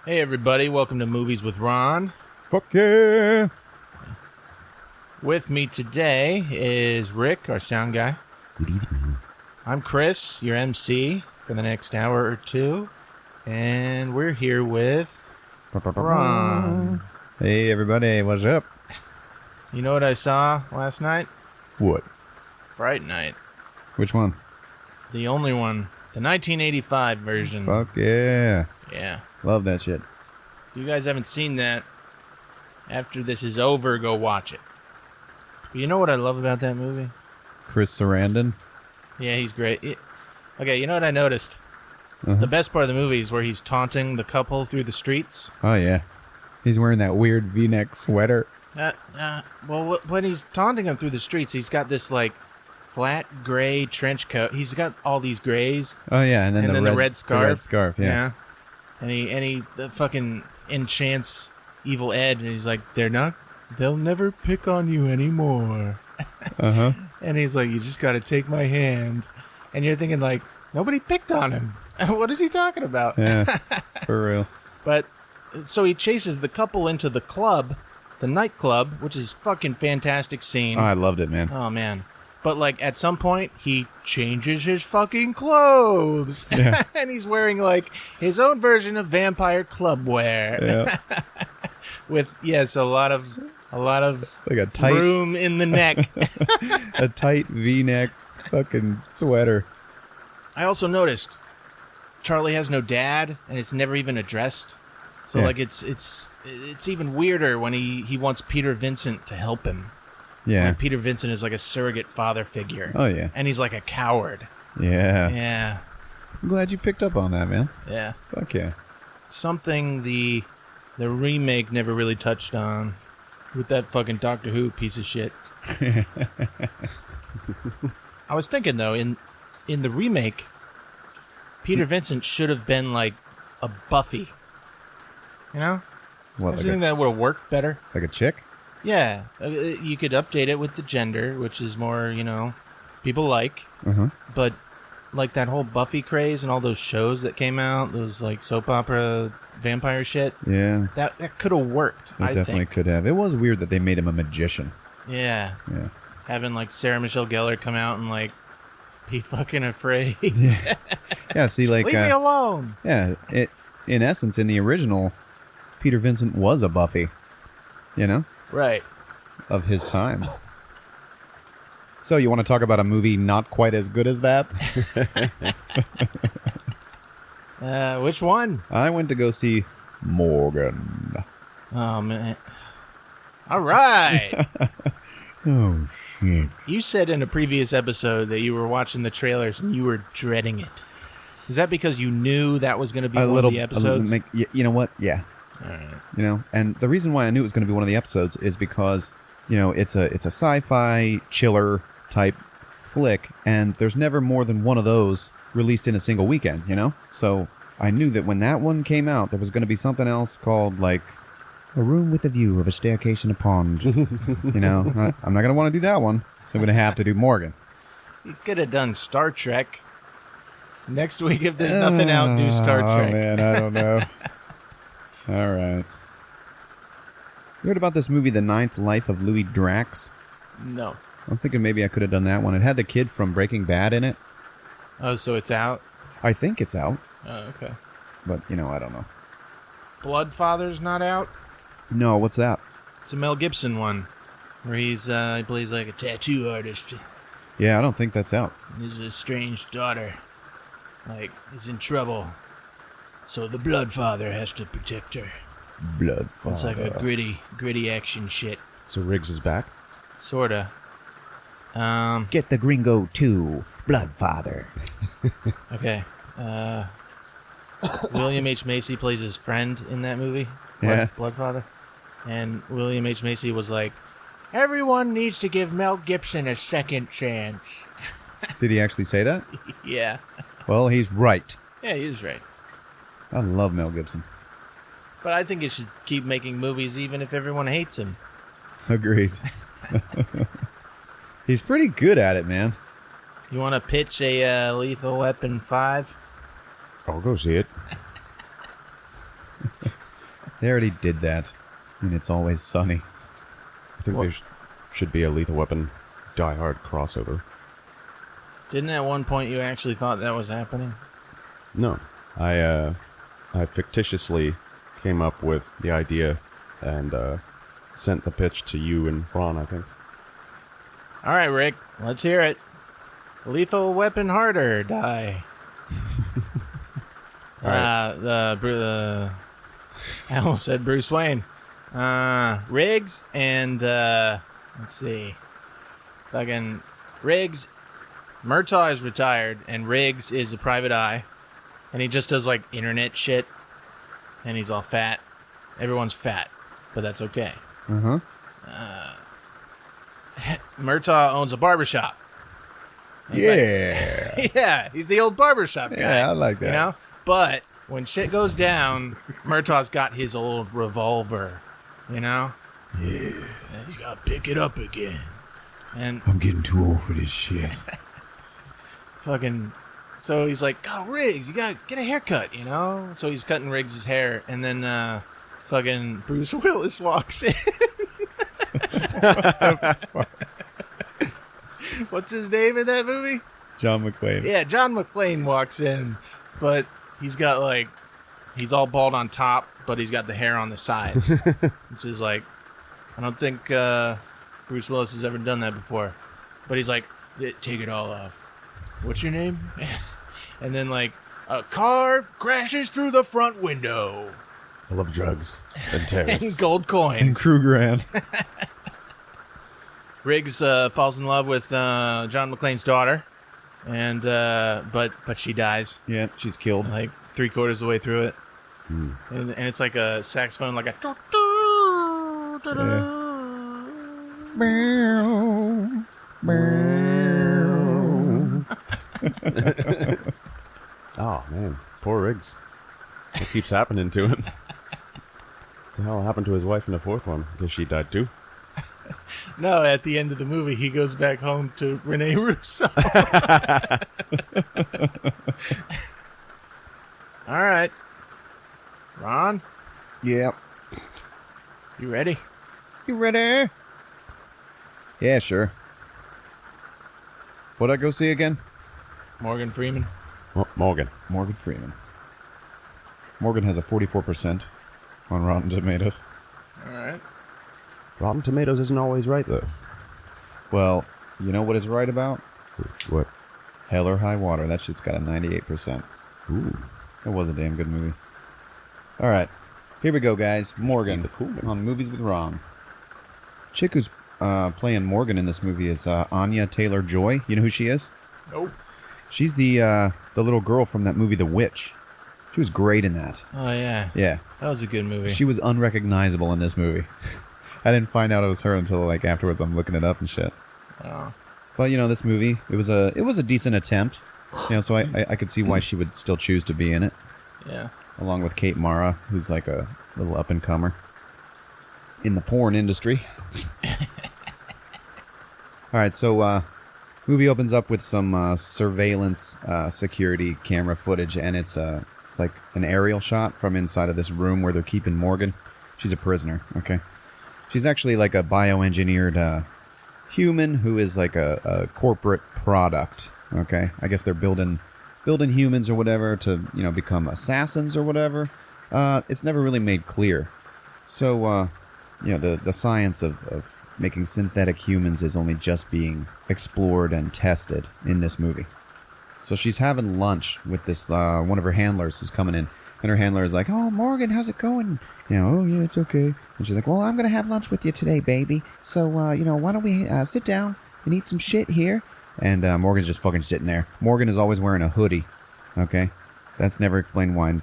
Hey everybody, welcome to Movies with Ron. Fuck yeah! With me today is Rick, our sound guy. Good evening. I'm Chris, your MC for the next hour or two. And we're here with Ron. Hey everybody, what's up? You know what I saw last night? What? Fright Night. Which one? The only one. The 1985 version. Fuck yeah. Yeah. Love that shit. If you guys haven't seen that, after this is over, go watch it. But you know what I love about that movie? Chris Sarandon? Yeah, he's great. Okay, you know what I noticed? The best part of the movie is where he's taunting the couple through the streets. Oh yeah. He's wearing that weird V-neck sweater. Well, when he's taunting them through the streets, he's got this, like, flat gray trench coat. He's got all these grays. Oh yeah, and then, the red scarf. The red scarf, yeah. And he fucking enchants Evil Ed, and he's like, they'll never pick on you anymore. Uh-huh. And he's like, you just gotta take my hand. And you're thinking, like, nobody picked on him. What is he talking about? Yeah, for real. But, so he chases the couple into the club, the nightclub, which is fucking fantastic scene. Oh, I loved it, man. Oh, man. But, like, at some point, he changes his fucking clothes. Yeah. And he's wearing, like, his own version of vampire club wear. Yeah. With, yes, a lot of Like a tight room in the neck. a tight V-neck fucking sweater. I also noticed Charlie has no dad, and it's never even addressed. So, Yeah. like, it's even weirder when he wants Peter Vincent to help him. Yeah. Like, Peter Vincent is like a surrogate father figure. Oh yeah. And he's like a coward. Yeah. Yeah. I'm glad you picked up on that, man. Yeah. Fuck yeah. Something the remake never really touched on with that fucking Doctor Who piece of shit. I was thinking, though, in the remake, Peter Vincent should have been like a Buffy. You know? What, Do like you think that would have worked better? like a chick? Yeah. You could update it with the gender, which is more, people like. Uh-huh. But, like, that whole Buffy craze and all those shows that came out, those, like, soap opera vampire shit, Yeah. that could have worked, It I definitely think. could have. It was weird that they made him a magician. Yeah. Yeah. Having, like, Sarah Michelle Gellar come out and, like, be fucking afraid. Yeah, see, like... Leave me alone! Yeah, in essence, in the original, Peter Vincent was a Buffy, Right. of his time. So, you want to talk about a movie not quite as good as that? Which one? I went to go see Morgan. Oh, man. All right! Oh, shit. You said in a previous episode that you were watching the trailers and you were dreading it. Is that because you knew that was going to be one of the episodes? You know what? Yeah. All right. And the reason why I knew it was going to be one of the episodes is because, it's a sci-fi chiller type flick, and there's never more than one of those released in a single weekend, So I knew that when that one came out, there was going to be something else called, like, A Room with a View of a Staircase and a Pond. I'm not going to want to do that one, so I'm going to have to do Morgan. You could have done Star Trek. Next week, if there's nothing out, do Star Trek. Oh, man, I don't know. All right. You heard about this movie, The Ninth Life of Louis Drax? No. I was thinking maybe I could have done that one. It had the kid from Breaking Bad in it. Oh, so it's out? I think it's out, Oh, okay. but, I don't know. Bloodfather's not out? No, what's that? It's a Mel Gibson one, where he plays like a tattoo artist. Yeah, I don't think that's out. His estranged daughter, is in trouble. So the Bloodfather has to protect her. Bloodfather. It's like a gritty action shit. So Riggs is back? Sorta. Get the Gringo 2, Bloodfather. Okay. William H. Macy plays his friend in that movie. Yeah. Bloodfather. And William H. Macy was like, everyone needs to give Mel Gibson a second chance. Did he actually say that? Yeah. Well, he's right. Yeah, he was right. I love Mel Gibson. But I think he should keep making movies even if everyone hates him. Agreed. He's pretty good at it, man. You want to pitch a Lethal Weapon 5? I'll go see it. They already did that. And It's Always Sunny. I think there should be a Lethal Weapon Die Hard crossover. Didn't at one point you actually thought that was happening? No. I fictitiously came up with the idea and sent the pitch to you and Ron, I think. All right, Rick, let's hear it. Lethal Weapon harder, die. All right. I almost said Bruce Wayne. Riggs and, let's see. Fucking Riggs. Murtaugh is retired, and Riggs is a private eye. And he just does, like, internet shit. And he's all fat. Everyone's fat, but that's okay. Uh-huh. Murtaugh owns a barbershop. And it's Yeah. like- yeah, he's the old barbershop guy. Yeah, I like that. You know? But when shit goes down, Murtaugh's got his old revolver. You know? Yeah. And he's got to pick it up again. And I'm getting too old for this shit. fucking... So he's like, oh, Riggs, you got to get a haircut, you know? So he's cutting Riggs' hair. And then fucking Bruce Willis walks in. What's his name in that movie? John McClane. Yeah, John McClane walks in, but he's got like, he's all bald on top, but he's got the hair on the sides, which is like, I don't think Bruce Willis has ever done that before. But he's like, take it all off. What's your name? And then like, a car crashes through the front window. I love drugs and And terrorists. gold coins. And Krugerrand. Riggs falls in love with John McClane's daughter, and but she dies Yeah, she's killed. like 3/4 of the way through it, and it's like a saxophone, like a. Oh, man. Poor Riggs. What keeps happening to him? What the hell happened to his wife in the fourth one? I guess she died too. No, at the end of the movie, he goes back home to Rene Russo. All right, Ron, Yeah. you ready? You ready? Yeah, sure. What'd I go see again? Morgan Freeman. Oh, Morgan. Morgan Freeman. Morgan has a 44% on Rotten Tomatoes. All right. Rotten Tomatoes isn't always right, though. Well, you know what it's right about? What? Hell or High Water. That shit's got a 98%. Ooh. It was a damn good movie. All right. Here we go, guys. Morgan The cool one. on Movies with Ron. Chick who's playing Morgan in this movie is Anya Taylor-Joy. You know who she is? Nope. She's the little girl from that movie The Witch. She was great in that. Oh yeah, Yeah. that was a good movie. She was unrecognizable in this movie. I didn't find out it was her until like afterwards. I'm looking it up and shit. Oh. But you know, this movie it was a decent attempt. You know, so I could see why she would still choose to be in it, Yeah. along with Kate Mara, who's like a little up and comer in the porn industry. All right, so movie opens up with some surveillance security camera footage, and it's like an aerial shot from inside of this room where they're keeping Morgan. She's a prisoner. Okay. She's actually like a bioengineered human who is like a corporate product. Okay, I guess they're building humans or whatever to become assassins or whatever. It's never really made clear. So the science of making synthetic humans is only just being explored and tested in this movie. So she's having lunch with this one of her handlers is coming in, and her handler is like, "Oh, Morgan, how's it going?" "Oh yeah, it's okay." And she's like, "Well, I'm gonna have lunch with you today, baby. So why don't we sit down and eat some shit here?" And Morgan's just fucking sitting there. Morgan is always wearing a hoodie. Okay, that's never explained why.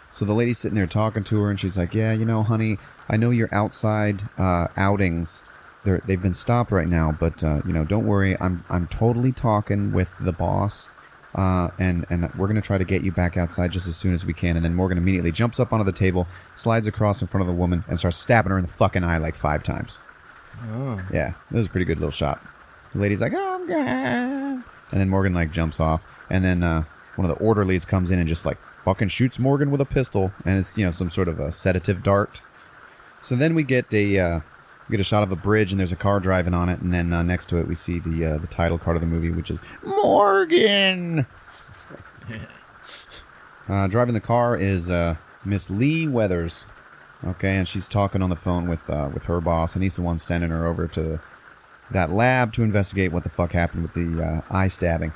So the lady's sitting there talking to her, and she's like, "Yeah, honey, I know your outside outings. They've been stopped right now, but don't worry. I'm totally talking with the boss." And we're going to try to get you back outside just as soon as we can. And then Morgan immediately jumps up onto the table, slides across in front of the woman, and starts stabbing her in the fucking eye like 5 times. Oh. Yeah, that was a pretty good little shot. The lady's like, "Oh, God." And then Morgan, jumps off. And then one of the orderlies comes in and just, fucking shoots Morgan with a pistol, and it's, some sort of a sedative dart. So then we get a shot of a bridge, and there's a car driving on it, and then next to it we see the title card of the movie, which is Morgan. Driving the car is Miss Lee Weathers. Okay, and she's talking on the phone with her boss, and he's the one sending her over to that lab to investigate what the fuck happened with the eye stabbing.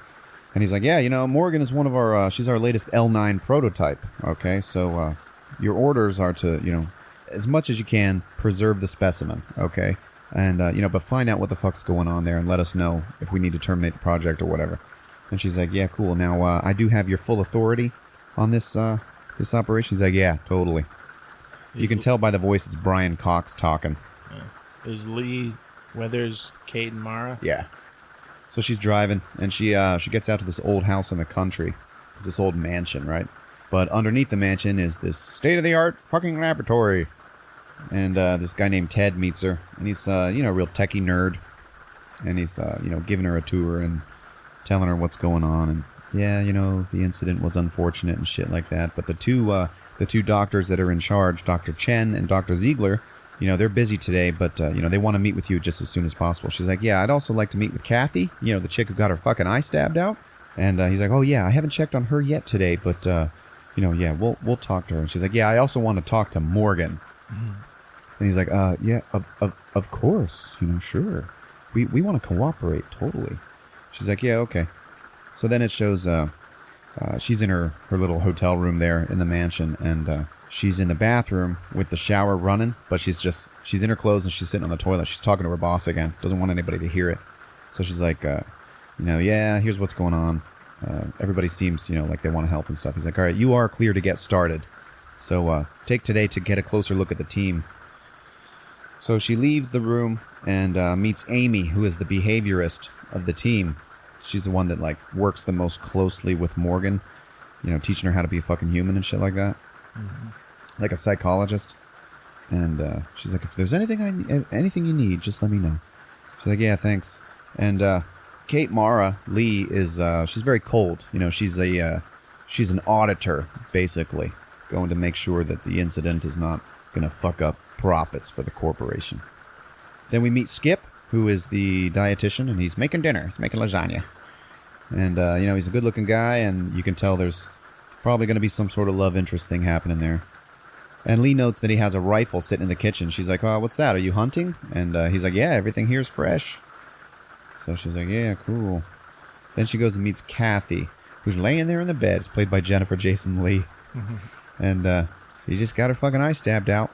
And he's like, yeah, Morgan is one of our, she's our latest L9 prototype. Okay, so your orders are to, as much as you can, preserve the specimen. Okay, and, but find out what the fuck's going on there and let us know if we need to terminate the project or whatever. And she's like, yeah, cool. Now, I do have your full authority on this operation. He's like, yeah, totally. You can tell by the voice it's Brian Cox talking. Yeah. Is Lee Weathers Kate and Mara? Yeah. So she's driving, and she gets out to this old house in the country. It's this old mansion, right? But underneath the mansion is this state-of-the-art fucking laboratory. And this guy named Ted meets her, and he's, a real techie nerd. And he's, giving her a tour and telling her what's going on. And, yeah, the incident was unfortunate and shit like that. But the two doctors that are in charge, Dr. Chen and Dr. Ziegler, they're busy today, but, they want to meet with you just as soon as possible. She's like, yeah, I'd also like to meet with Kathy, the chick who got her fucking eye stabbed out. And he's like, oh, yeah, I haven't checked on her yet today, but, yeah, we'll talk to her. And she's like, yeah, I also want to talk to Morgan. Mm-hmm. And he's like, yeah, of course, sure. We want to cooperate, totally. She's like, yeah, okay. So then it shows she's in her little hotel room there in the mansion, and she's in the bathroom with the shower running, but she's in her clothes and she's sitting on the toilet. She's talking to her boss again. Doesn't want anybody to hear it. So she's like, yeah, here's what's going on. Everybody seems, like they want to help and stuff. He's like, all right, you are clear to get started. So take today to get a closer look at the team. So she leaves the room and meets Amy, who is the behaviorist of the team. She's the one that, works the most closely with Morgan, teaching her how to be a fucking human and shit like that. Mm-hmm. Like a psychologist. And she's like, if there's anything you need, just let me know. She's like, yeah, thanks. And Kate Mara Lee is, she's very cold. She's an auditor, basically, going to make sure that the incident is not going to fuck up profits for the corporation. Then we meet Skip, who is the dietitian, and he's making dinner. He's making lasagna. And, he's a good-looking guy, and you can tell there's probably going to be some sort of love interest thing happening there. And Lee notes that he has a rifle sitting in the kitchen. She's like, oh, what's that? Are you hunting? And he's like, yeah, everything here's fresh. So she's like, yeah, cool. Then she goes and meets Kathy, who's laying there in the bed. It's played by Jennifer Jason Leigh. Mm-hmm. And she just got her fucking eye stabbed out.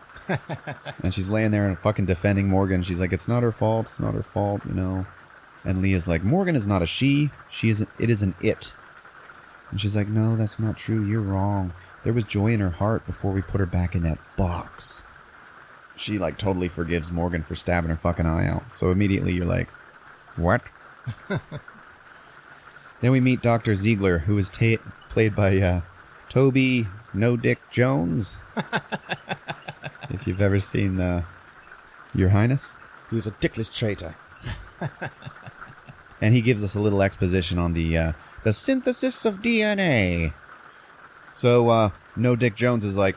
And she's laying there and fucking defending Morgan. She's like, it's not her fault. It's not her fault, And Leah's like, Morgan is not a she. It is an it. And she's like, no, that's not true. You're wrong. There was joy in her heart before we put her back in that box. She, totally forgives Morgan for stabbing her fucking eye out. So immediately you're like, what? Then we meet Dr. Ziegler, who is played by Toby No Dick Jones. If you've ever seen Your Highness. He's a dickless traitor. And he gives us a little exposition on the synthesis of DNA. So, No Dick Jones is like,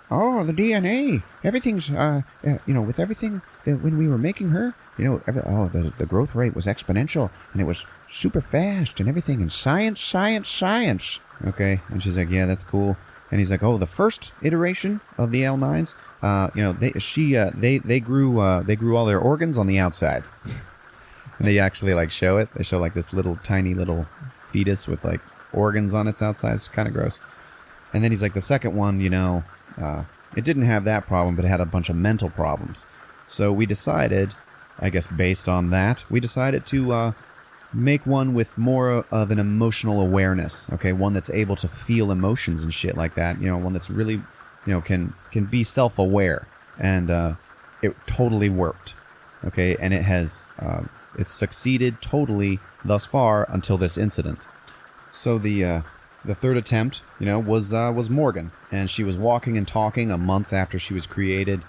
oh, the DNA. Everything's, with everything that when we were making her, the growth rate was exponential, and it was super fast, and everything, and science. Okay, and she's like, yeah, that's cool. And he's like, oh, the first iteration of the L9s, they grew all their organs on the outside. And they actually show it. They show this tiny little fetus with organs on its outside. It's kind of gross. And then he's like, the second one, it didn't have that problem, but it had a bunch of mental problems. So we decided, I guess based on that, we decided to make one with more of an emotional awareness. Okay, one that's able to feel emotions and shit like that. One that's really, can be self-aware. And it totally worked. Okay, and it has it's succeeded totally thus far until this incident. So the third attempt, was Morgan, and she was walking and talking a month after she was created,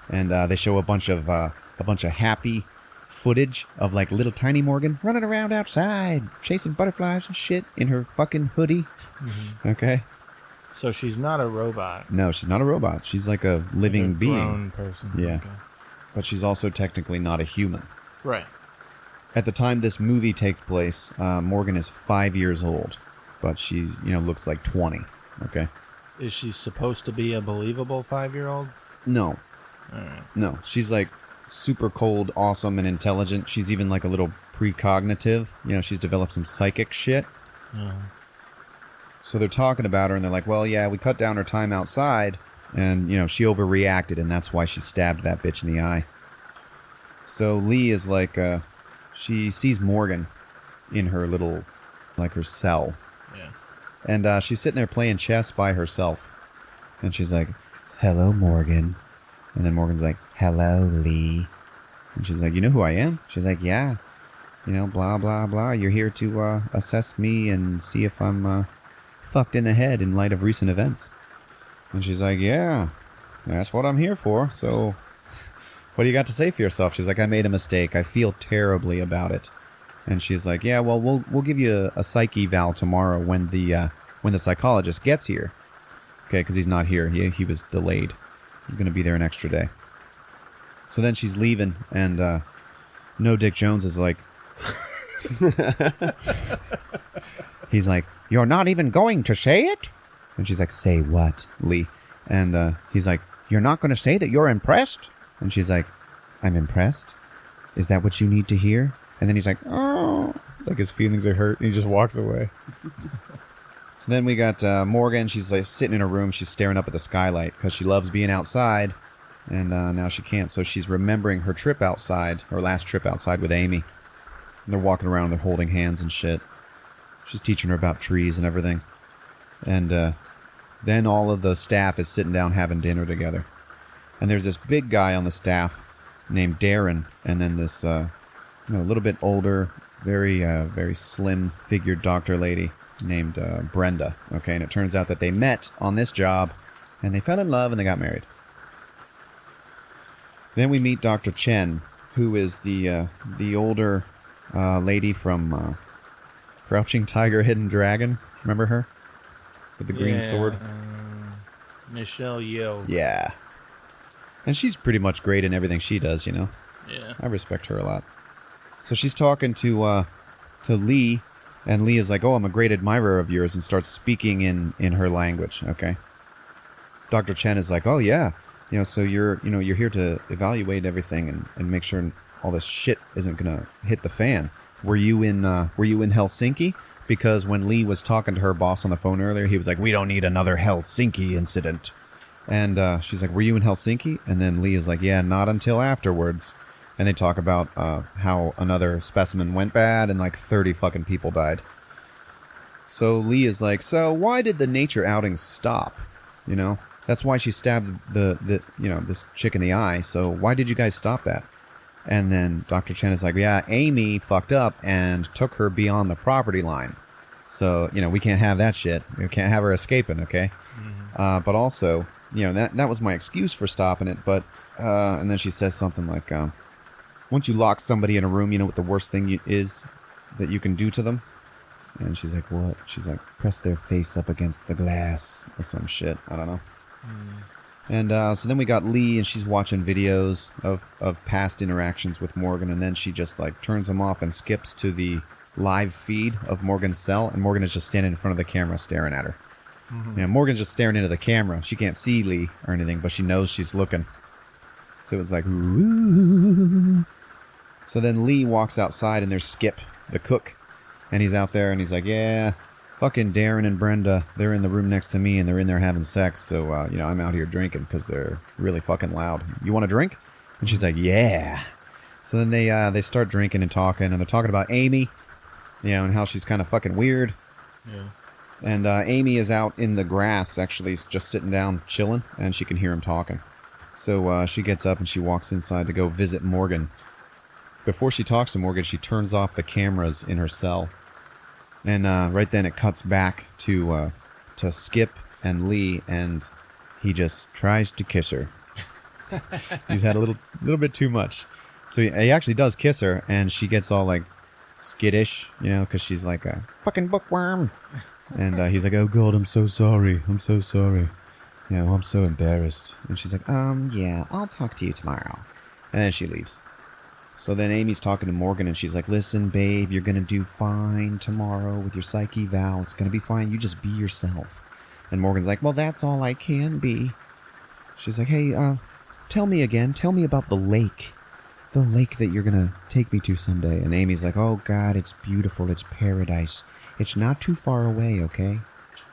and they show a bunch of happy footage of little tiny Morgan running around outside, chasing butterflies and shit in her fucking hoodie. Mm-hmm. Okay. So she's not a robot. No, she's not a robot. She's like a living being. Grown person. Yeah. Okay. But she's also technically not a human. Right. At the time this movie takes place, Morgan is 5 years old, but she, looks like 20. Okay. Is she supposed to be a believable 5-year-old? No. All right. No. She's like super cold, awesome, and intelligent. She's even like a little precognitive. She's developed some psychic shit. So they're talking about her, and they're like, well, yeah, we cut down her time outside, and, she overreacted, and that's why she stabbed that bitch in the eye. So Lee is like, she sees Morgan in her little, like her cell. Yeah. And she's sitting there playing chess by herself. And she's like, hello, Morgan. And then Morgan's like, hello, Lee. And she's like, you know who I am? She's like, yeah. Blah, blah, blah. You're here to assess me and see if I'm fucked in the head in light of recent events. And she's like, yeah, that's what I'm here for. So what do you got to say for yourself? She's like, I made a mistake. I feel terribly about it. And she's like, yeah, well, we'll give you a psych eval tomorrow when the psychologist gets here. Okay, because he's not here. He was delayed. He's going to be there an extra day. So then she's leaving, and No Dick Jones is like, he's like, you're not even going to say it? And she's like, say what, Lee? And he's like, you're not going to say that you're impressed? And she's like, I'm impressed? Is that what you need to hear? And then he's like, oh, like his feelings are hurt, and he just walks away. So then we got Morgan. She's like sitting in her room. She's staring up at the skylight because she loves being outside, and now she can't. So she's remembering her trip outside, her last trip outside with Amy. And they're walking around, they're holding hands and shit. She's teaching her about trees and everything. And then all of the staff is sitting down having dinner together. And there's this big guy on the staff named Darren, and then this a little bit older, very slim-figured doctor lady named Brenda. Okay, and it turns out that they met on this job, and they fell in love, and they got married. Then we meet Dr. Chen, who is the older lady from Crouching Tiger, Hidden Dragon. Remember her? With the green sword? Michelle Yeoh. Yeah. And she's pretty much great in everything she does, Yeah. I respect her a lot. So she's talking to Lee, and Lee is like, oh, I'm a great admirer of yours, and starts speaking in her language, okay? Dr. Chen is like, oh, yeah. So you're here to evaluate everything and make sure all this shit isn't going to hit the fan. Were you in Helsinki? Because when Lee was talking to her boss on the phone earlier, he was like, we don't need another Helsinki incident. And she's like, were you in Helsinki? And then Lee is like, yeah, not until afterwards. And they talk about how another specimen went bad and like 30 fucking people died. So Lee is like, so why did the nature outings stop? That's why she stabbed this chick in the eye. So why did you guys stop that? And then Dr. Chen is like, yeah, Amy fucked up and took her beyond the property line. So, we can't have that shit. We can't have her escaping, okay? Mm-hmm. But also, that was my excuse for stopping it. But, and then she says something like, once you lock somebody in a room, you know what the worst thing is that you can do to them? And she's like, what? She's like, press their face up against the glass or some shit. I don't know. Mm. And so then we got Lee, and she's watching videos of past interactions with Morgan, and then she just like turns them off and skips to the live feed of Morgan's cell, and Morgan is just standing in front of the camera staring at her. Mm-hmm. Morgan's just staring into the camera. She can't see Lee or anything, but she knows she's looking. So it was like, ooh. So then Lee walks outside, and there's Skip, the cook, and he's out there, and he's like, yeah, fucking Darren and Brenda, they're in the room next to me, and they're in there having sex, so, I'm out here drinking because they're really fucking loud. You want a drink? And she's like, yeah. So then they start drinking and talking, and they're talking about Amy, and how she's kind of fucking weird. Yeah. And Amy is out in the grass, actually, just sitting down, chilling, and she can hear him talking. So she gets up and she walks inside to go visit Morgan. Before she talks to Morgan, she turns off the cameras in her cell. And right then it cuts back to Skip and Lee, and he just tries to kiss her. He's had a little bit too much. So he actually does kiss her, and she gets all like skittish, because she's like a fucking bookworm. And he's like, oh, God, I'm so sorry. I'm so sorry. I'm so embarrassed. And she's like, yeah, I'll talk to you tomorrow. And then she leaves. So then Amy's talking to Morgan, and she's like, listen, babe, you're going to do fine tomorrow with your psych eval. It's going to be fine. You just be yourself. And Morgan's like, well, that's all I can be. She's like, hey, tell me again. Tell me about the lake. The lake that you're going to take me to someday. And Amy's like, oh, God, it's beautiful. It's paradise. It's not too far away, okay?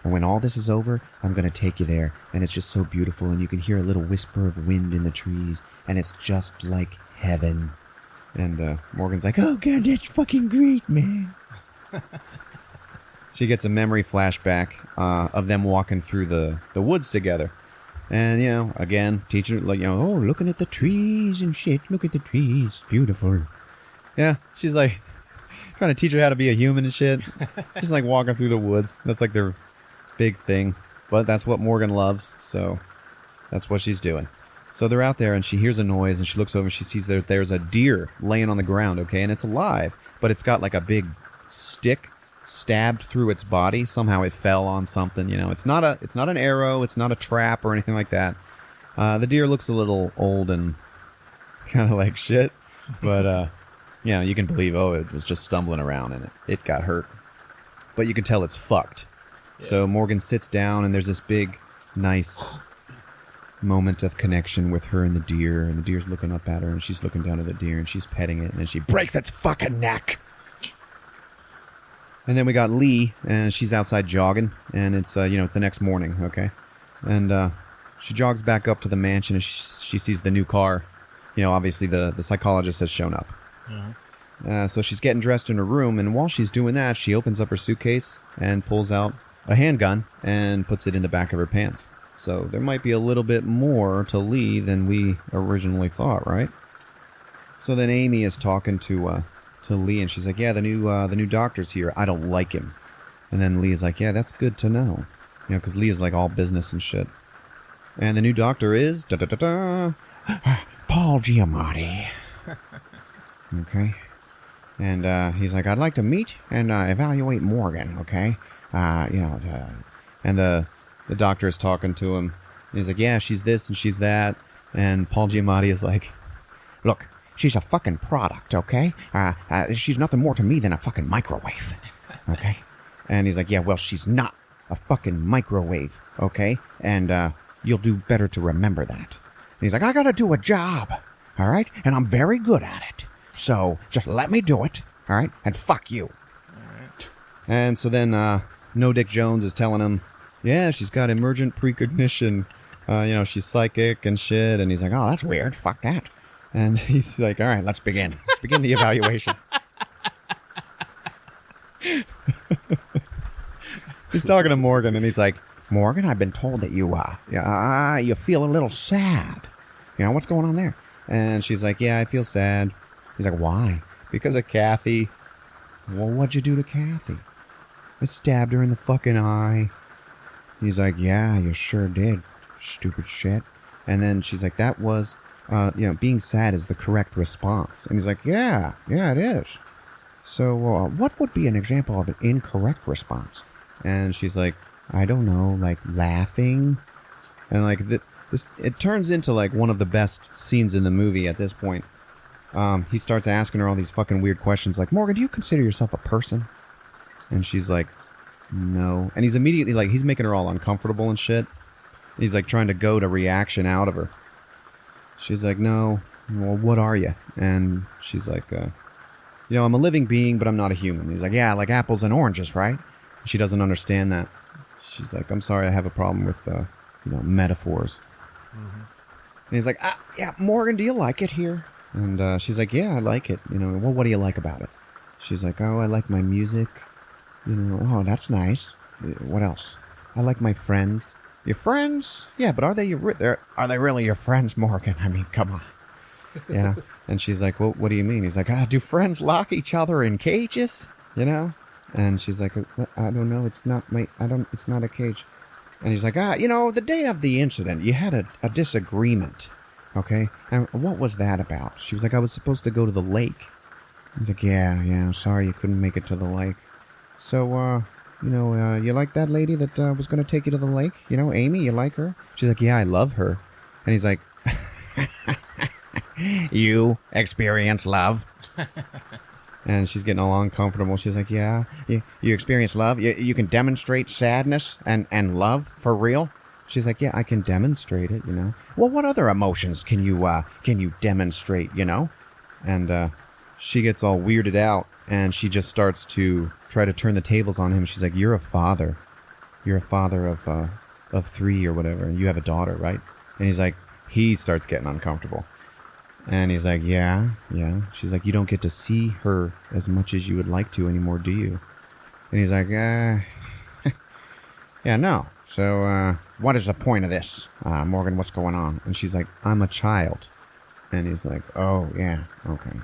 And when all this is over, I'm going to take you there. And it's just so beautiful. And you can hear a little whisper of wind in the trees. And it's just like heaven. And Morgan's like, oh, God, that's fucking great, man. She gets a memory flashback of them walking through the woods together. And, again, teacher, like, oh, looking at the trees and shit. Look at the trees. Beautiful. Yeah, she's like trying to teach her how to be a human and shit. She's like walking through the woods. That's like their big thing. But that's what Morgan loves, so that's what she's doing. So they're out there, and she hears a noise, and she looks over, and she sees there's a deer laying on the ground, okay? And it's alive, but it's got like a big stick stabbed through its body. Somehow it fell on something, It's not an arrow, it's not a trap or anything like that. The deer looks a little old and kind of like shit, but you can believe, it was just stumbling around, and it got hurt. But you can tell it's fucked. Yeah. So Morgan sits down, and there's this big, nice moment of connection with her and the deer's looking up at her, and she's looking down at the deer, and she's petting it, and then she breaks its fucking neck. And then we got Lee, and she's outside jogging, and it's the next morning, okay? And she jogs back up to the mansion, and she sees the new car. Obviously the psychologist has shown up. Mm-hmm. So she's getting dressed in her room, and while she's doing that, she opens up her suitcase and pulls out a handgun and puts it in the back of her pants. So there might be a little bit more to Lee than we originally thought, right? So then Amy is talking to Lee, and she's like, yeah, the new doctor's here. I don't like him. And then Lee is like, yeah, that's good to know. Because Lee is like all business and shit. And the new doctor is Paul Giamatti. Okay. And he's like, I'd like to meet and evaluate Morgan, okay? And the doctor is talking to him. And he's like, yeah, she's this and she's that. And Paul Giamatti is like, look, she's a fucking product, okay? She's nothing more to me than a fucking microwave, okay? And he's like, yeah, well, she's not a fucking microwave, okay? And you'll do better to remember that. And he's like, I gotta do a job, all right? And I'm very good at it. So just let me do it, all right? And fuck you. All right. And so then No Dick Jones is telling him, yeah, she's got emergent precognition. She's psychic and shit. And he's like, oh, that's weird. Fuck that. And he's like, all right, let's begin. Let's begin the evaluation. He's talking to Morgan, and he's like, Morgan, I've been told that you feel a little sad. What's going on there? And she's like, yeah, I feel sad. He's like, why? Because of Kathy. Well, what'd you do to Kathy? I stabbed her in the fucking eye. He's like, yeah, you sure did. Stupid shit. And then she's like, that was, being sad is the correct response. And he's like, yeah, it is. So what would be an example of an incorrect response? And she's like, I don't know, like laughing. And like it turns into like one of the best scenes in the movie at this point. He starts asking her all these fucking weird questions like, Morgan, do you consider yourself a person? And she's like, no. And he's immediately like, he's making her all uncomfortable and shit. And he's like trying to goad a reaction out of her. She's like, no. Well, what are you? And she's like, I'm a living being, but I'm not a human. He's like, yeah, like apples and oranges, right? She doesn't understand that. She's like, I'm sorry, I have a problem with, metaphors. Mm-hmm. And he's like, yeah, Morgan, do you like it here? And she's like, yeah, I like it. Well, what do you like about it? She's like, oh, I like my music. Oh, that's nice. What else? I like my friends. Your friends? Yeah, but are they really your friends, Morgan? I mean, come on. Yeah. And she's like, well, what do you mean? He's like, do friends lock each other in cages? And she's like, I don't know. It's not a cage. And he's like, the day of the incident, you had a disagreement. Okay. And what was that about? She was like, I was supposed to go to the lake. He's like, yeah, sorry you couldn't make it to the lake. So, you like that lady that was going to take you to the lake? Amy, you like her? She's like, yeah, I love her. And he's like, you experience love? And she's getting all uncomfortable. She's like, yeah, you experience love? You can demonstrate sadness and love for real? She's like, yeah, I can demonstrate it, Well, what other emotions can you demonstrate, And she gets all weirded out, and she just starts to try to turn the tables on him. She's like, you're a father. You're a father of 3 or whatever, and you have a daughter, right? And he's like, he starts getting uncomfortable. And he's like, yeah. She's like, you don't get to see her as much as you would like to anymore, do you? And he's like, yeah, no. So, what is the point of this? Morgan, what's going on? And she's like, I'm a child. And he's like, oh, yeah, okay.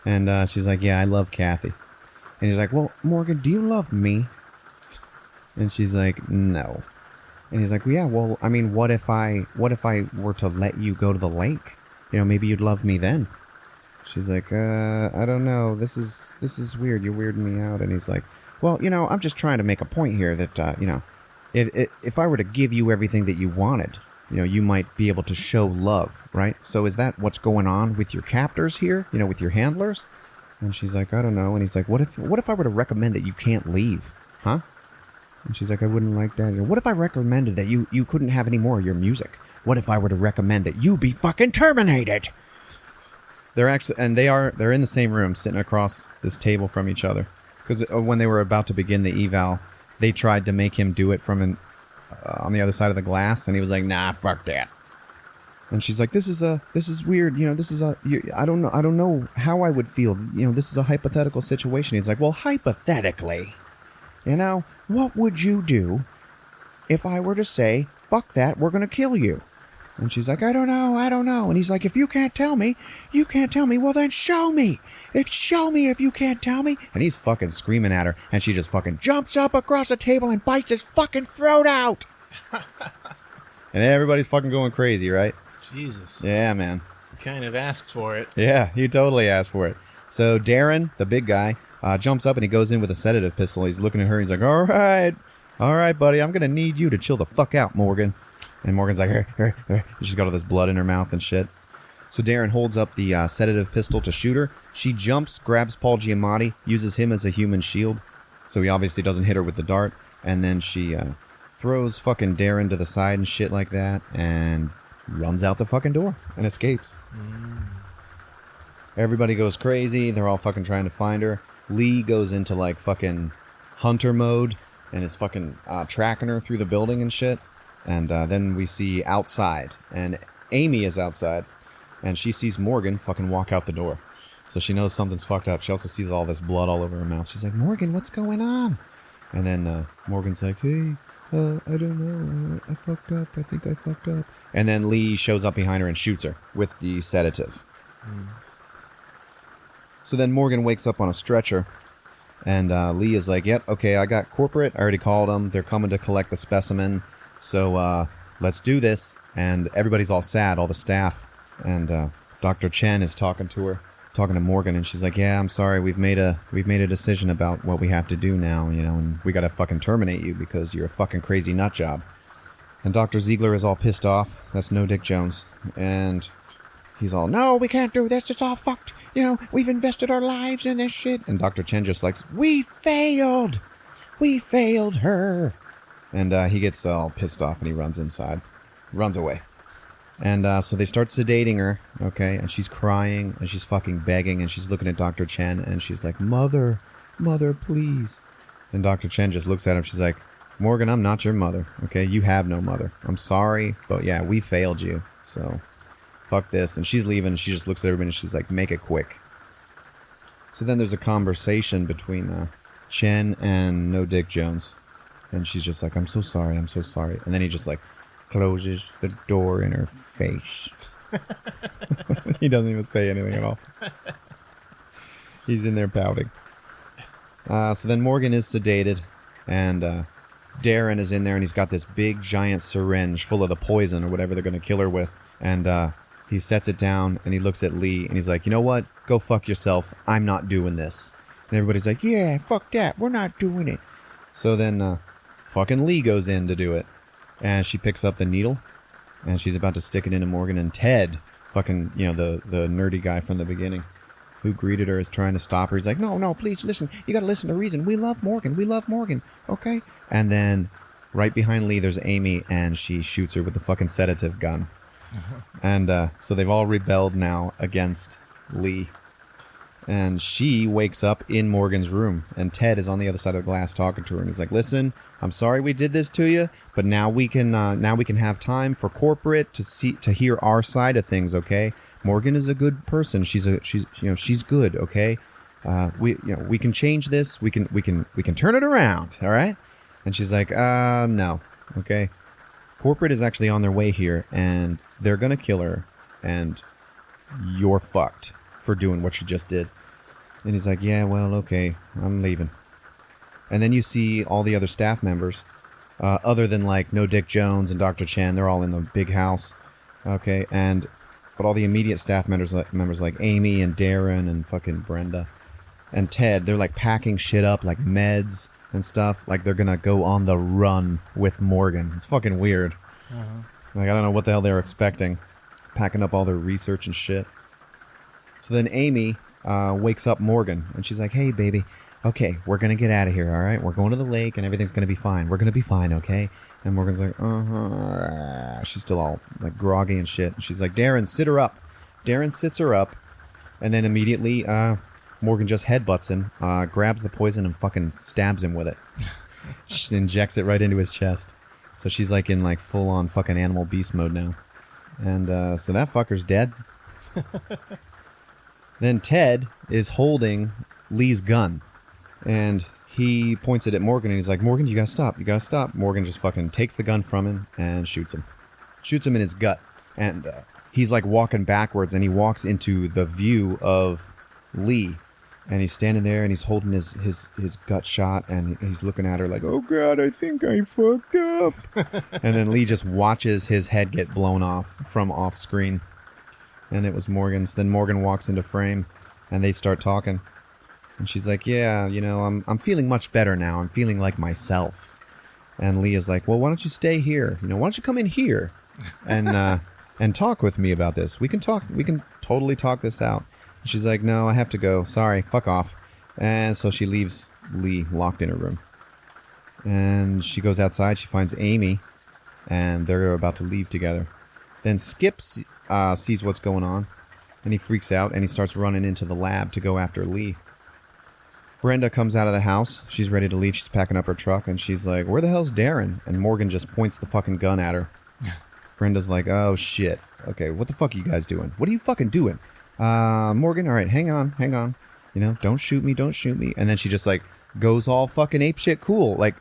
And she's like, yeah, I love Kathy. And he's like, well, Morgan, do you love me? And she's like, no. And he's like, well, yeah, well, I mean, what if I were to let you go to the lake? Maybe you'd love me then. She's like, I don't know. This is weird. You're weirding me out. And he's like, well, I'm just trying to make a point here that, if I were to give you everything that you wanted, you might be able to show love, right? So is that what's going on with your captors here? With your handlers? And she's like, I don't know. And he's like, what if I were to recommend that you can't leave? Huh? And she's like, I wouldn't like that. What if I recommended that you couldn't have any more of your music? What if I were to recommend that you be fucking terminated? They're in the same room, sitting across this table from each other. Because when they were about to begin the eval, they tried to make him do it from on the other side of the glass, and he was like, nah, fuck that. And she's like, this is weird, I don't know how I would feel, this is a hypothetical situation. He's like, well, hypothetically, what would you do if I were to say, fuck that, we're gonna kill you? And she's like, I don't know. And he's like, if you can't tell me, well then show me. Show me if you can't tell me. And he's fucking screaming at her, and she just fucking jumps up across the table and bites his fucking throat out. And everybody's fucking going crazy, right? Jesus. Yeah, man. He kind of asked for it. Yeah, he totally asked for it. So Darren, the big guy, jumps up and he goes in with a sedative pistol. He's looking at her, and he's like, all right, buddy, I'm going to need you to chill the fuck out, Morgan. And Morgan's like, she's got all this blood in her mouth and shit. So Darren holds up the sedative pistol to shoot her. She jumps, grabs Paul Giamatti, uses him as a human shield. So he obviously doesn't hit her with the dart. And then she throws fucking Darren to the side and shit like that. And runs out the fucking door and escapes. Everybody goes crazy. They're all fucking trying to find her. Lee goes into like fucking hunter mode and is fucking tracking her through the building and shit. And then we see outside, and Amy is outside, and she sees Morgan fucking walk out the door. So she knows something's fucked up. She also sees all this blood all over her mouth. She's like, Morgan, what's going on? And then Morgan's like, hey, I don't know. I fucked up. I think I fucked up. And then Lee shows up behind her and shoots her with the sedative. So then Morgan wakes up on a stretcher, and Lee is like, yep, okay, I got corporate. I already called them. They're coming to collect the specimen. So let's do this. And everybody's all sad, all the staff. And Dr. Chen is talking to Morgan, and she's like, yeah, I'm sorry, we've made a decision about what we have to do now, and we gotta fucking terminate you because you're a fucking crazy nut job. And Dr. Ziegler is all pissed off. That's No Dick Jones. And he's all, no, we can't do this, it's all fucked. We've invested our lives in this shit. And Dr. Chen just like, we failed her. And he gets all pissed off and he runs away. And so they start sedating her, okay, and she's crying and she's fucking begging and she's looking at Dr. Chen and she's like, mother, please. And Dr. Chen just looks at him. She's like, Morgan, I'm not your mother, okay? You have no mother. I'm sorry, but yeah, we failed you, so fuck this. And she's leaving and she just looks at everybody and she's like, make it quick. So then there's a conversation between Chen and No Dick Jones. And she's just like, I'm so sorry. And then he just like closes the door in her face. He doesn't even say anything at all. He's in there pouting. So then Morgan is sedated. And Darren is in there and he's got this big giant syringe full of the poison or whatever they're going to kill her with. And he sets it down and he looks at Lee and he's like, you know what? Go fuck yourself. I'm not doing this. And everybody's like, yeah, fuck that. We're not doing it. So then fucking Lee goes in to do it. And she picks up the needle, and she's about to stick it into Morgan. And Ted, fucking, the nerdy guy from the beginning, who greeted her, is trying to stop her. He's like, no, please listen. You got to listen to reason. We love Morgan, okay? And then right behind Lee, there's Amy, and she shoots her with the fucking sedative gun. And so they've all rebelled now against Lee. And she wakes up in Morgan's room, and Ted is on the other side of the glass talking to her, and he's like, "Listen, I'm sorry we did this to you, but now we can have time for corporate to hear our side of things, okay? Morgan is a good person. She's good, okay? We can change this. We can turn it around, all right?" And she's like, "No, okay. Corporate is actually on their way here, and they're gonna kill her, and you're fucked for doing what you just did." And he's like, "Yeah, well, okay, I'm leaving." And then you see all the other staff members, other than like No Dick Jones and Dr. Chen. They're all in the big house, okay. But all the immediate staff members like Amy and Darren and fucking Brenda and Ted, they're like packing shit up, like meds and stuff. Like they're gonna go on the run with Morgan. It's fucking weird. Like I don't know what the hell they were expecting, packing up all their research and shit. So then Amy wakes up Morgan, and she's like, "Hey, baby, okay, we're going to get out of here, all right? We're going to the lake, and everything's going to be fine. We're going to be fine, okay?" And Morgan's like, "Uh-huh." She's still all, like, groggy and shit. And she's like, "Darren, sit her up." Darren sits her up, and then immediately Morgan just headbutts him, grabs the poison, and fucking stabs him with it. She injects it right into his chest. So she's, like, in, like, full-on fucking animal beast mode now. And so that fucker's dead. Then Ted is holding Lee's gun, and he points it at Morgan, and he's like, "Morgan, you gotta stop. You gotta stop." Morgan just fucking takes the gun from him and shoots him. Shoots him in his gut. And he's like walking backwards, and he walks into the view of Lee, and he's standing there, and he's holding his gut shot, and he's looking at her like, "Oh God, I think I fucked up." And then Lee just watches his head get blown off from off screen. And it was Morgan's. Then Morgan walks into frame, and they start talking. And she's like, "Yeah, I'm feeling much better now. I'm feeling like myself." And Lee is like, "Well, why don't you stay here? Why don't you come in here and talk with me about this? We can talk. We can totally talk this out." And she's like, "No, I have to go. Sorry, fuck off." And so she leaves Lee locked in her room. And she goes outside. She finds Amy, and they're about to leave together. Then Skip sees what's going on, and he freaks out, and he starts running into the lab to go after Lee. Brenda comes out of the house. She's ready to leave. She's packing up her truck, and she's like, "Where the hell's Darren?" And Morgan just points the fucking gun at her. Brenda's like, "Oh, shit. Okay, what the fuck are you guys doing? What are you fucking doing? Morgan, all right, hang on. Don't shoot me. And then she just, like, goes all fucking apeshit cool. Like,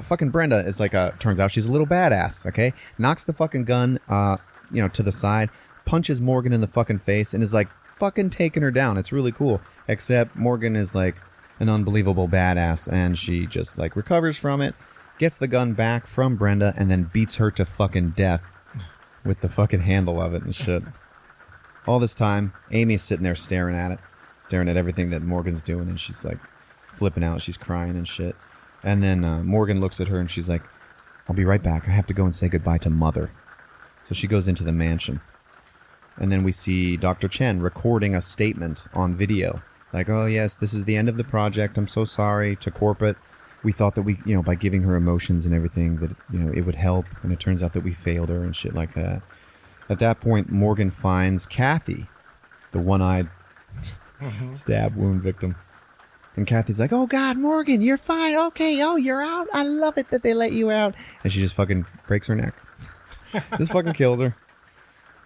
fucking Brenda is like turns out she's a little badass, okay? Knocks the fucking gun, to the side, punches Morgan in the fucking face, and is like fucking taking her down. It's really cool. Except Morgan is like an unbelievable badass, and she just like recovers from it, gets the gun back from Brenda, and then beats her to fucking death with the fucking handle of it and shit. All this time, Amy's sitting there staring at everything that Morgan's doing, and she's like flipping out. She's crying and shit. And then Morgan looks at her, and she's like, "I'll be right back. I have to go and say goodbye to Mother." So she goes into the mansion. And then we see Dr. Chen recording a statement on video. Like, "Oh, yes, this is the end of the project. I'm so sorry to corporate. We thought that we, by giving her emotions and everything, that, it would help. And it turns out that we failed her," and shit like that. At that point, Morgan finds Kathy, the one-eyed stab wound victim. And Kathy's like, "Oh, God, Morgan, you're fine. Okay, oh, you're out. I love it that they let you out." And she just fucking breaks her neck. This fucking kills her.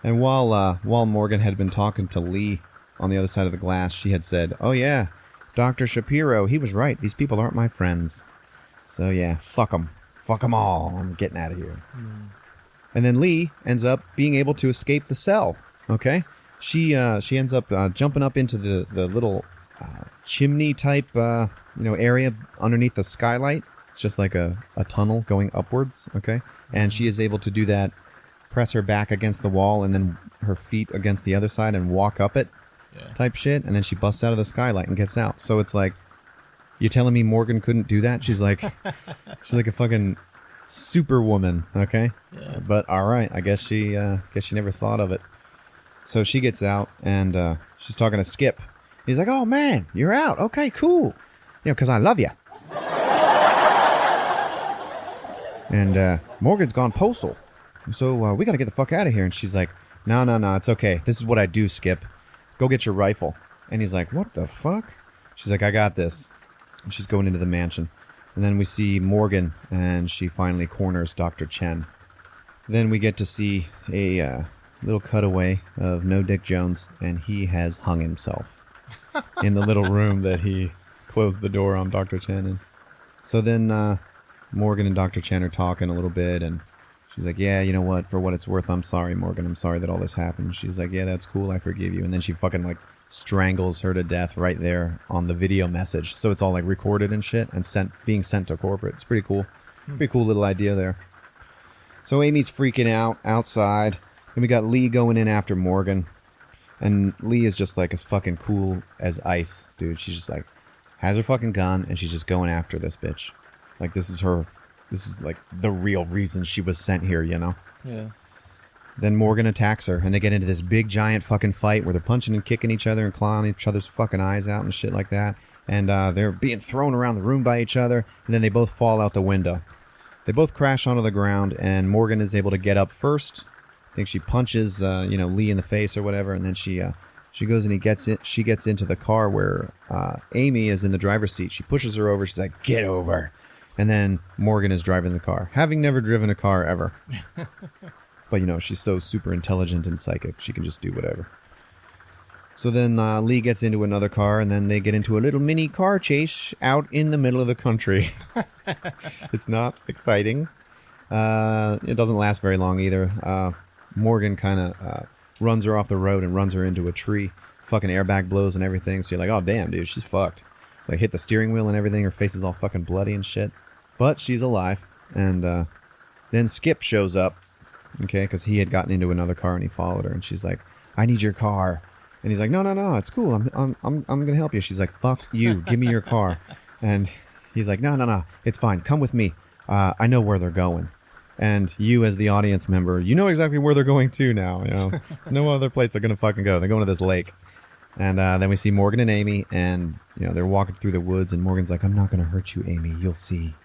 And while Morgan had been talking to Lee on the other side of the glass, she had said, "Oh yeah, Dr. Shapiro, he was right. These people aren't my friends. So yeah, fuck them. Fuck them all. I'm getting out of here." And then Lee ends up being able to escape the cell. Okay? She ends up jumping up into the little chimney type area underneath the skylight. It's just like a tunnel going upwards. Okay? And she is able to do that, press her back against the wall, and then her feet against the other side and walk up it type shit. And then she busts out of the skylight and gets out. So it's like You telling me Morgan couldn't do that? She's like a fucking superwoman, okay? Yeah. But all right, I guess she never thought of it. So she gets out and she's talking to Skip. He's like, "Oh man, you're out. Okay, cool. Because I love you." And Morgan's gone postal, so we got to get the fuck out of here. And she's like, "No, it's okay. This is what I do, Skip. Go get your rifle." And he's like, "What the fuck?" She's like, "I got this." And she's going into the mansion. And then we see Morgan, and she finally corners Dr. Chen. Then we get to see a little cutaway of No Dick Jones, and he has hung himself in the little room that he closed the door on Dr. Chen in. So then Morgan and Dr. Chen are talking a little bit, and she's like, "Yeah, you know what? For what it's worth, I'm sorry, Morgan. I'm sorry that all this happened." She's like, "Yeah, that's cool. I forgive you." And then she fucking like strangles her to death right there on the video message. So it's all like recorded and shit and being sent to corporate. It's pretty cool. Pretty cool little idea there. So Amy's freaking out outside, and we got Lee going in after Morgan. And Lee is just like as fucking cool as ice, dude. She's just like, has her fucking gun, and she's just going after this bitch. Like, this is like the real reason she was sent here, you know? Yeah. Then Morgan attacks her, and they get into this big giant fucking fight where they're punching and kicking each other and clawing each other's fucking eyes out and shit like that. And they're being thrown around the room by each other, and then they both fall out the window. They both crash onto the ground, and Morgan is able to get up first. I think she punches, Lee in the face or whatever, and then she goes and she gets into the car where Amy is in the driver's seat. She pushes her over. She's like, "Get over." And then Morgan is driving the car, having never driven a car ever. But, she's so super intelligent and psychic. She can just do whatever. So then Lee gets into another car, and then they get into a little mini car chase out in the middle of the country. It's not exciting. It doesn't last very long either. Morgan kind of runs her off the road and runs her into a tree. Fucking airbag blows and everything. So you're like, "Oh, damn, dude, she's fucked." Like, hit the steering wheel and everything. Her face is all fucking bloody and shit. But she's alive. And then Skip shows up. Okay, because he had gotten into another car and he followed her, and she's like, "I need your car," and he's like, "No, it's cool. I'm gonna help you." She's like, "Fuck you, give me your car," and he's like, "No, it's fine. Come with me. I know where they're going." And you, as the audience member, you know exactly where they're going to now. No other place they're gonna fucking go. They're going to this lake, and then we see Morgan and Amy, and they're walking through the woods, and Morgan's like, "I'm not gonna hurt you, Amy. You'll see."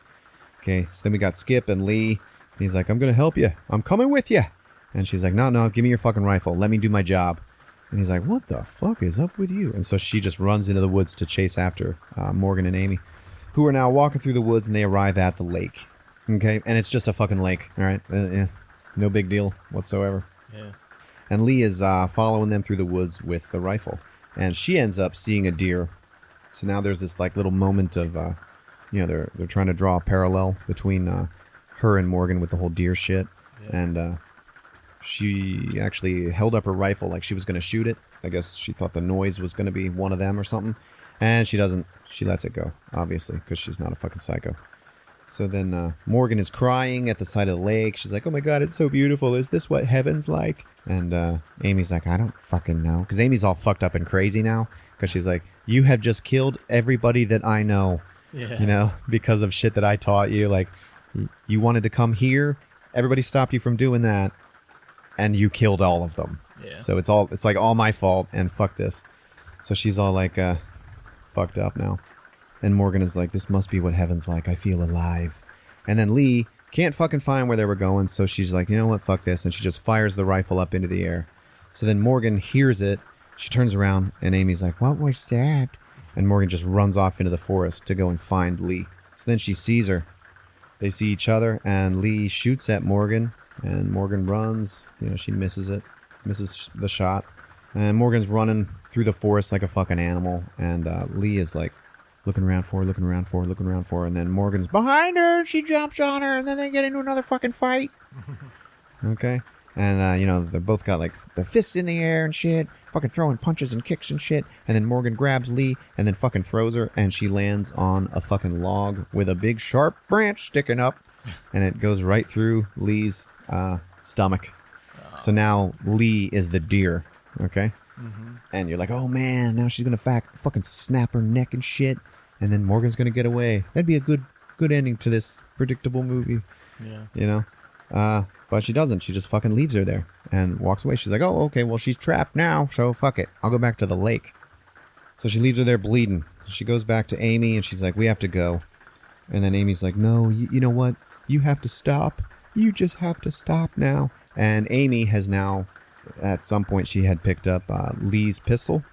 Okay, so then we got Skip and Lee. He's like, "I'm going to help you. I'm coming with you." And she's like, No, give me your fucking rifle. Let me do my job." And he's like, "What the fuck is up with you?" And so she just runs into the woods to chase after Morgan and Amy, who are now walking through the woods, and they arrive at the lake. Okay? And it's just a fucking lake, all right? Yeah, no big deal whatsoever. Yeah. And Lee is following them through the woods with the rifle. And she ends up seeing a deer. So now there's this like little moment of, they're trying to draw a parallel between her and Morgan with the whole deer shit. Yeah. And she actually held up her rifle like she was going to shoot it. I guess she thought the noise was going to be one of them or something. And she doesn't. She lets it go, obviously, because she's not a fucking psycho. So then Morgan is crying at the side of the lake. She's like, "Oh my God, it's so beautiful. Is this what heaven's like?" And Amy's like, "I don't fucking know." Because Amy's all fucked up and crazy now. Because she's like, "You have just killed everybody that I know." Yeah. Because of shit that I taught you. Like, you wanted to come here. Everybody stopped you from doing that. And you killed all of them. Yeah. So it's like all my fault, and fuck this. So she's all like fucked up now. And Morgan is like, "This must be what heaven's like. I feel alive." And then Lee can't fucking find where they were going, so she's like, "You know what, fuck this." And she just fires the rifle up into the air. So then Morgan hears it. She turns around, and Amy's like, "What was that?" And Morgan just runs off into the forest to go and find Lee. So then she sees her. They see each other, and Lee shoots at Morgan, and Morgan runs. She misses the shot. And Morgan's running through the forest like a fucking animal, and Lee is like looking around for her, and then Morgan's behind her, and she jumps on her, and then they get into another fucking fight. Okay? And, they both got like their fists in the air and shit, fucking throwing punches and kicks and shit. And then Morgan grabs Lee and then fucking throws her, and she lands on a fucking log with a big sharp branch sticking up, and it goes right through Lee's stomach. So now Lee is the deer, okay? Mm-hmm. And you're like, "Oh man, now she's gonna fucking snap her neck and shit." and then Morgan's going to get away. That'd be a good ending to this predictable movie. Yeah. You know? But she doesn't. She just fucking leaves her there and walks away. She's like, oh, okay, well, she's trapped now, so fuck it. I'll go back to the lake. So she leaves her there bleeding. She goes back to Amy, and she's like, we have to go. And then Amy's like, no, you know what? You have to stop. You just have to stop now. And Amy has now, at some point, she had picked up Lee's pistol.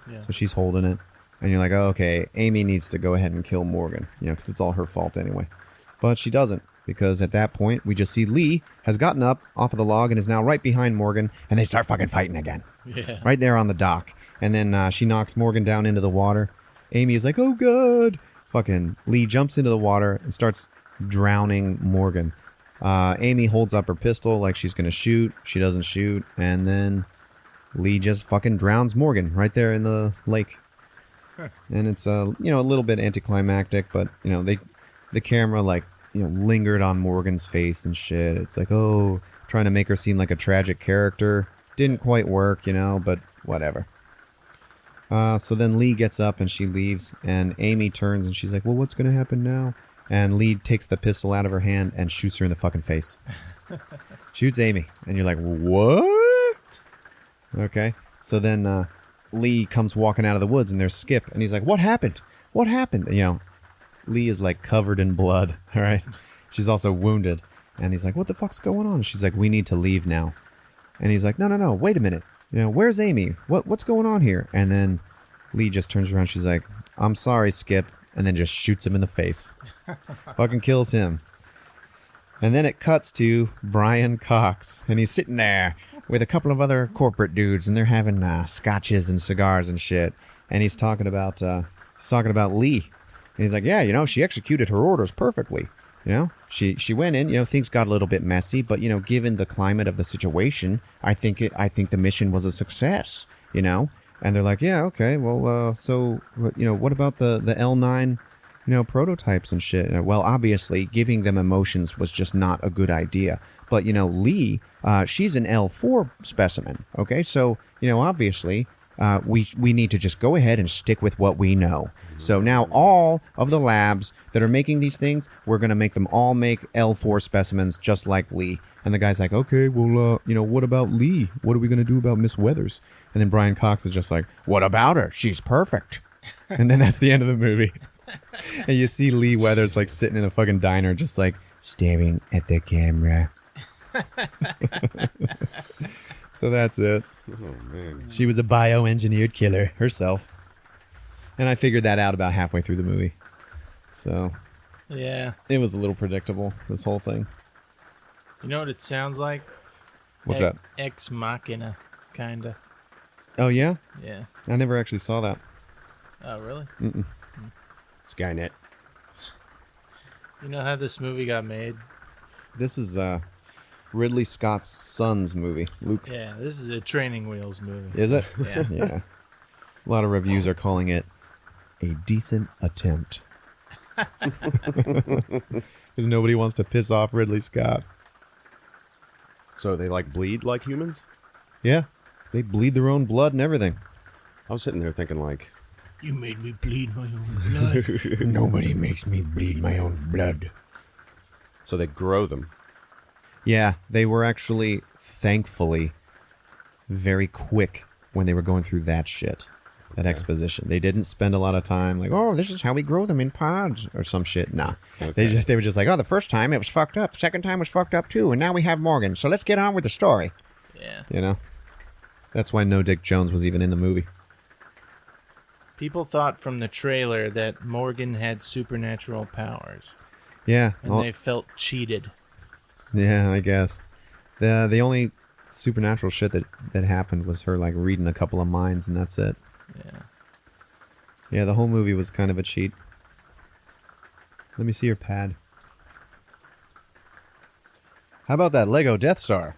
Yeah. So she's holding it. And you're like, oh, okay, Amy needs to go ahead and kill Morgan, you know, because it's all her fault anyway. But she doesn't, because at that point, we just see Lee has gotten up off of the log and is now right behind Morgan, and they start fucking fighting again. Yeah. Right there on the dock. And then she knocks Morgan down into the water. Amy is like, oh, God. Fucking Lee jumps into the water and starts drowning Morgan. Amy holds up her pistol like she's going to shoot. She doesn't shoot. And then Lee just fucking drowns Morgan right there in the lake. Huh. And it's, you know, a little bit anticlimactic, but, you know, the camera, like, you know, lingered on Morgan's face and shit. It's like, oh, trying to make her seem like a tragic character. Didn't quite work, you know, but whatever. So then Lee gets up and she leaves, and Amy turns and she's like, well, what's going to happen now? And Lee takes the pistol out of her hand and shoots her in the fucking face. Shoots Amy. And you're like, what? Okay. So then Lee comes walking out of the woods, and there's Skip, and he's like, what happened? What happened? And, you know, Lee is like covered in blood, all right? She's also wounded. And he's like, what the fuck's going on? She's like, we need to leave now. And he's like, no, wait a minute. You know, where's Amy? What's going on here? And then Lee just turns around. She's like, I'm sorry, Skip. And then just shoots him in the face. Fucking kills him. And then it cuts to Brian Cox. And he's sitting there with a couple of other corporate dudes. And they're having scotches and cigars and shit. And he's talking about Lee. And he's like, yeah, you know, she executed her orders perfectly. You know, she went in, you know, things got a little bit messy, but, you know, given the climate of the situation, I think the mission was a success, you know? And they're like, yeah, okay, well, so, you know, what about the L9, you know, prototypes and shit? Well, obviously, giving them emotions was just not a good idea. But, you know, Lee, she's an L4 specimen, okay? So, you know, obviously, we need to just go ahead and stick with what we know. So now all of the labs that are making these things, we're going to make them all make L4 specimens just like Lee. And the guy's like, okay, well, you know, what about Lee? What are we going to do about Miss Weathers? And then Brian Cox is just like, what about her? She's perfect. And then that's the end of the movie. And you see Lee Weathers like sitting in a fucking diner just like staring at the camera. So that's it. Oh, man. She was a bioengineered killer herself. And I figured that out about halfway through the movie. So, Yeah. it was a little predictable, this whole thing. You know what it sounds like? What's that? Ex Machina, kinda. Oh, yeah? Yeah. I never actually saw that. Oh, really? Mm-mm. Skynet. You know how this movie got made? This is Ridley Scott's son's movie, Luke. Yeah, this is a Training Wheels movie. Is it? Yeah. Yeah. A lot of reviews are calling it a decent attempt. Because nobody wants to piss off Ridley Scott. So they like bleed like humans? Yeah. They bleed their own blood and everything. I was sitting there thinking like, You made me bleed my own blood. Nobody makes me bleed my own blood. so they grow them. Yeah, they were actually, thankfully, very quick when they were going through that shit. That exposition. They didn't spend a lot of time like, oh, this is how we grow them in pods or some shit. Nah. Okay. They were just like, oh, the first time it was fucked up. Second time was fucked up too. And now we have Morgan. So let's get on with the story. Yeah. You know? That's why No Dick Jones was even in the movie. People thought from the trailer that Morgan had supernatural powers, Yeah. and well, they felt cheated. yeah, I guess. The only supernatural shit that happened was her like reading a couple of minds and that's it. Yeah. Yeah, the whole movie was kind of a cheat. Let me see your pad. How about that Lego Death Star?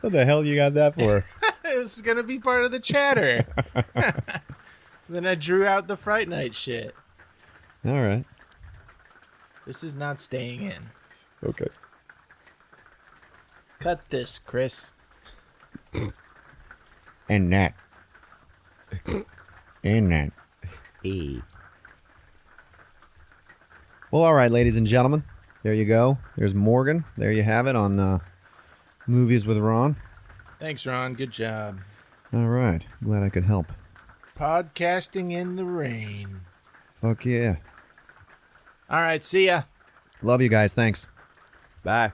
What the hell you got that for? It was gonna be part of the chatter. Then I drew out the Fright Night shit. All right. This is not staying in. Okay. Cut this, Chris. And that. In that. E. Well, all right, ladies and gentlemen. There you go. There's Morgan. There you have it on Movies with Ron. Thanks, Ron. Good job. All right. Glad I could help. Podcasting in the rain. Fuck yeah. All right, see ya. Love you guys. Thanks. Bye.